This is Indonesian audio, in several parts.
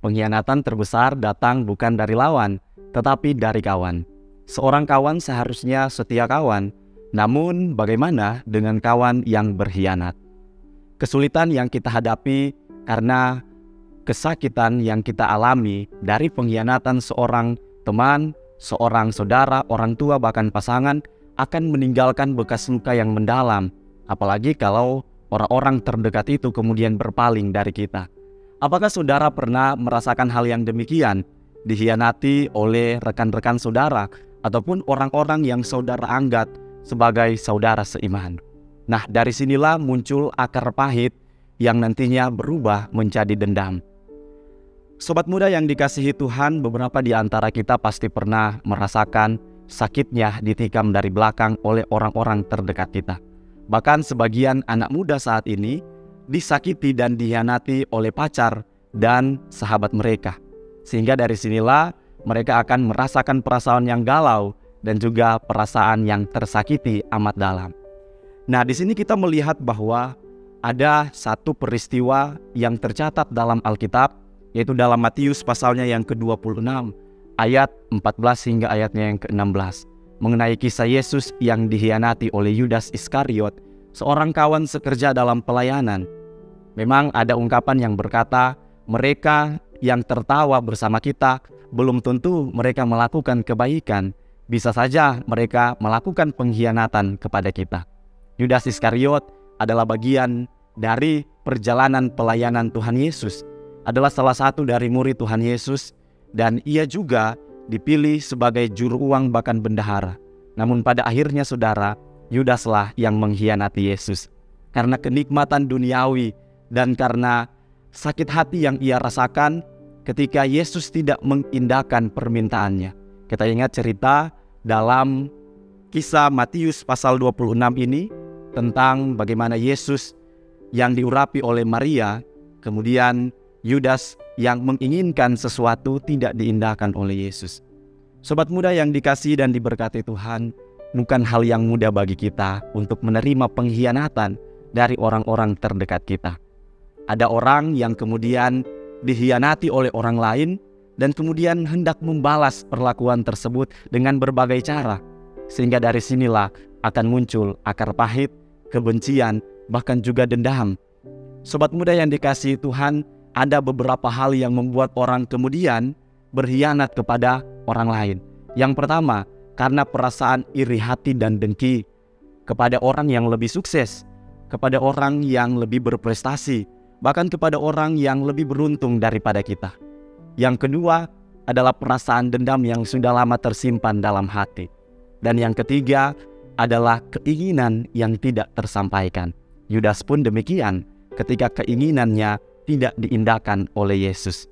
Pengkhianatan terbesar datang bukan dari lawan, tetapi dari kawan. Seorang kawan seharusnya setia kawan, namun bagaimana dengan kawan yang berkhianat? Kesulitan yang kita hadapi karena kesakitan yang kita alami dari pengkhianatan seorang teman, seorang saudara, orang tua, bahkan pasangan akan meninggalkan bekas luka yang mendalam. Apalagi kalau orang-orang terdekat itu kemudian berpaling dari kita. Apakah saudara pernah merasakan hal yang demikian? Dikhianati oleh rekan-rekan saudara ataupun orang-orang yang saudara anggap sebagai saudara seiman. Nah, dari sinilah muncul akar pahit yang nantinya berubah menjadi dendam. Sobat muda yang dikasihi Tuhan, beberapa di antara kita pasti pernah merasakan sakitnya ditikam dari belakang oleh orang-orang terdekat kita. Bahkan sebagian anak muda saat ini disakiti dan dikhianati oleh pacar dan sahabat mereka. Sehingga dari sinilah mereka akan merasakan perasaan yang galau dan juga perasaan yang tersakiti amat dalam. Nah, di sini kita melihat bahwa ada satu peristiwa yang tercatat dalam Alkitab, yaitu dalam Matius pasalnya yang ke-26 ayat 14 hingga ayatnya yang ke-16, mengenai kisah Yesus yang dikhianati oleh Yudas Iskariot, seorang kawan sekerja dalam pelayanan. Memang ada ungkapan yang berkata, mereka yang tertawa bersama kita belum tentu mereka melakukan kebaikan, bisa saja mereka melakukan pengkhianatan kepada kita. Yudas Iskariot adalah bagian dari perjalanan pelayanan Tuhan Yesus, adalah salah satu dari murid Tuhan Yesus, dan ia juga dipilih sebagai juru uang bahkan bendahara. Namun pada akhirnya saudara, Yudaslah yang mengkhianati Yesus. Karena kenikmatan duniawi dan karena sakit hati yang ia rasakan ketika Yesus tidak mengindahkan permintaannya. Kita ingat cerita dalam kisah Matius pasal 26 ini tentang bagaimana Yesus yang diurapi oleh Maria, kemudian Yudas yang menginginkan sesuatu tidak diindahkan oleh Yesus. Sobat muda yang dikasihi dan diberkati Tuhan, bukan hal yang mudah bagi kita untuk menerima pengkhianatan dari orang-orang terdekat kita. Ada orang yang kemudian dikhianati oleh orang lain dan kemudian hendak membalas perlakuan tersebut dengan berbagai cara. Sehingga dari sinilah akan muncul akar pahit, kebencian, bahkan juga dendam. Sobat muda yang dikasihi Tuhan, ada beberapa hal yang membuat orang kemudian berkhianat kepada orang lain. Yang pertama, karena perasaan iri hati dan dengki kepada orang yang lebih sukses, kepada orang yang lebih berprestasi, bahkan kepada orang yang lebih beruntung daripada kita. Yang kedua adalah perasaan dendam yang sudah lama tersimpan dalam hati. Dan yang ketiga adalah keinginan yang tidak tersampaikan. Yudas pun demikian ketika keinginannya tidak diindahkan oleh Yesus.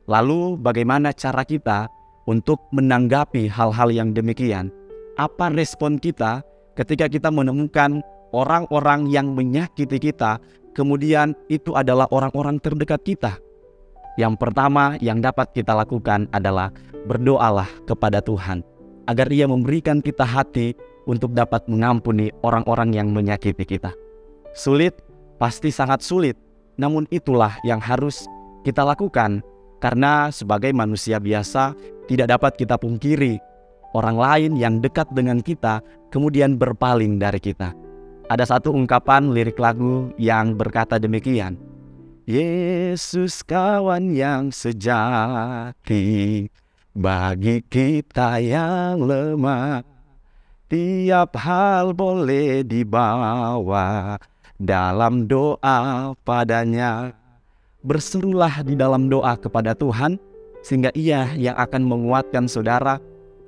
Lalu bagaimana cara kita untuk menanggapi hal-hal yang demikian? Apa respon kita ketika kita menemukan orang-orang yang menyakiti kita, kemudian itu adalah orang-orang terdekat kita? Yang pertama yang dapat kita lakukan adalah berdoalah kepada Tuhan agar Ia memberikan kita hati untuk dapat mengampuni orang-orang yang menyakiti kita. Sulit, pasti sangat sulit, namun itulah yang harus kita lakukan, karena sebagai manusia biasa tidak dapat kita pungkiri orang lain yang dekat dengan kita kemudian berpaling dari kita. Ada satu ungkapan lirik lagu yang berkata demikian, Yesus kawan yang sejati bagi kita yang lemah, tiap hal boleh dibawa dalam doa padanya. Berserulah di dalam doa kepada Tuhan, sehingga Ia yang akan menguatkan saudara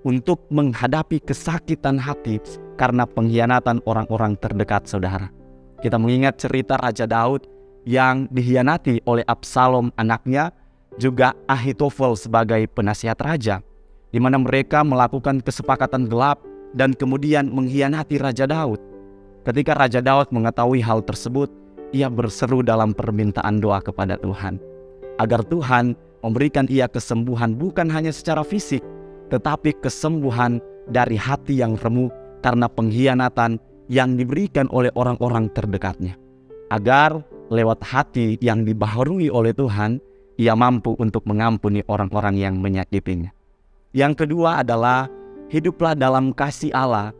untuk menghadapi kesakitan hati karena pengkhianatan orang-orang terdekat saudara. Kita mengingat cerita Raja Daud yang dikhianati oleh Absalom anaknya, juga Ahitofel sebagai penasihat raja, di mana mereka melakukan kesepakatan gelap dan kemudian mengkhianati Raja Daud. Ketika Raja Daud mengetahui hal tersebut, ia berseru dalam permintaan doa kepada Tuhan, agar Tuhan memberikan ia kesembuhan bukan hanya secara fisik, tetapi kesembuhan dari hati yang remuk karena pengkhianatan yang diberikan oleh orang-orang terdekatnya. Agar lewat hati yang dibaharui oleh Tuhan, ia mampu untuk mengampuni orang-orang yang menyakitinya. Yang kedua adalah hiduplah dalam kasih Allah,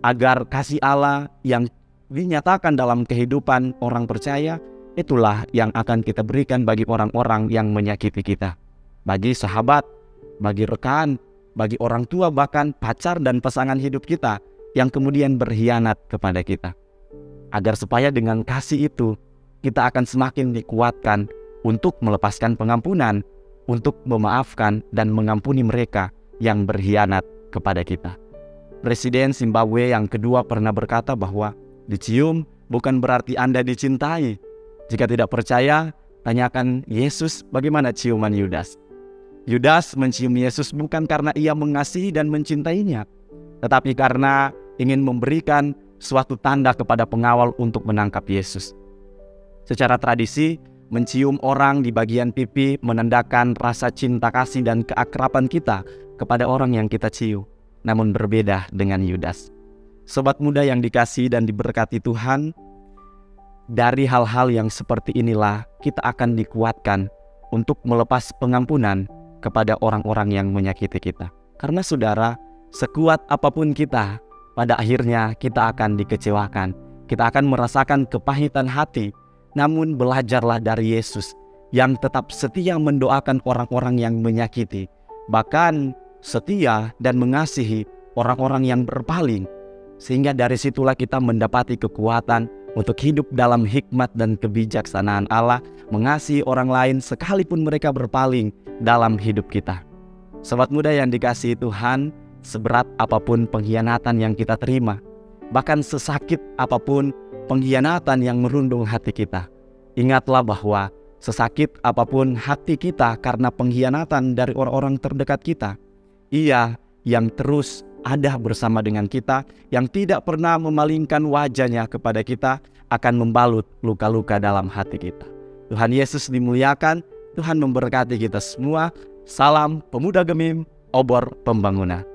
agar kasih Allah yang dinyatakan dalam kehidupan orang percaya, itulah yang akan kita berikan bagi orang-orang yang menyakiti kita. Bagi sahabat, bagi rekan, bagi orang tua, bahkan pacar dan pasangan hidup kita yang kemudian berkhianat kepada kita. Agar supaya dengan kasih itu, kita akan semakin dikuatkan untuk melepaskan pengampunan, untuk memaafkan dan mengampuni mereka yang berkhianat kepada kita. Presiden Zimbabwe yang kedua pernah berkata bahwa dicium bukan berarti Anda dicintai. Jika tidak percaya, tanyakan Yesus bagaimana ciuman Yudas. Yudas mencium Yesus bukan karena ia mengasihi dan mencintainya, tetapi karena ingin memberikan suatu tanda kepada pengawal untuk menangkap Yesus. Secara tradisi, mencium orang di bagian pipi menandakan rasa cinta kasih dan keakraban kita kepada orang yang kita cium. Namun berbeda dengan Yudas. Sobat muda yang dikasihi dan diberkati Tuhan, dari hal-hal yang seperti inilah kita akan dikuatkan untuk melepas pengampunan kepada orang-orang yang menyakiti kita. Karena saudara, sekuat apapun kita, pada akhirnya kita akan dikecewakan. Kita akan merasakan kepahitan hati. Namun belajarlah dari Yesus yang tetap setia mendoakan orang-orang yang menyakiti. Bahkan setia dan mengasihi orang-orang yang berpaling. Sehingga dari situlah kita mendapati kekuatan untuk hidup dalam hikmat dan kebijaksanaan Allah, mengasihi orang lain sekalipun mereka berpaling dalam hidup kita. Sobat muda yang dikasihi Tuhan, seberat apapun pengkhianatan yang kita terima, bahkan sesakit apapun pengkhianatan yang merundung hati kita, ingatlah bahwa sesakit apapun hati kita karena pengkhianatan dari orang-orang terdekat kita, Ia yang terus ada bersama dengan kita, yang tidak pernah memalingkan wajahnya kepada kita, akan membalut luka-luka dalam hati kita. Tuhan Yesus dimuliakan, Tuhan memberkati kita semua. Salam Pemuda Gemim, Obor Pembangunan.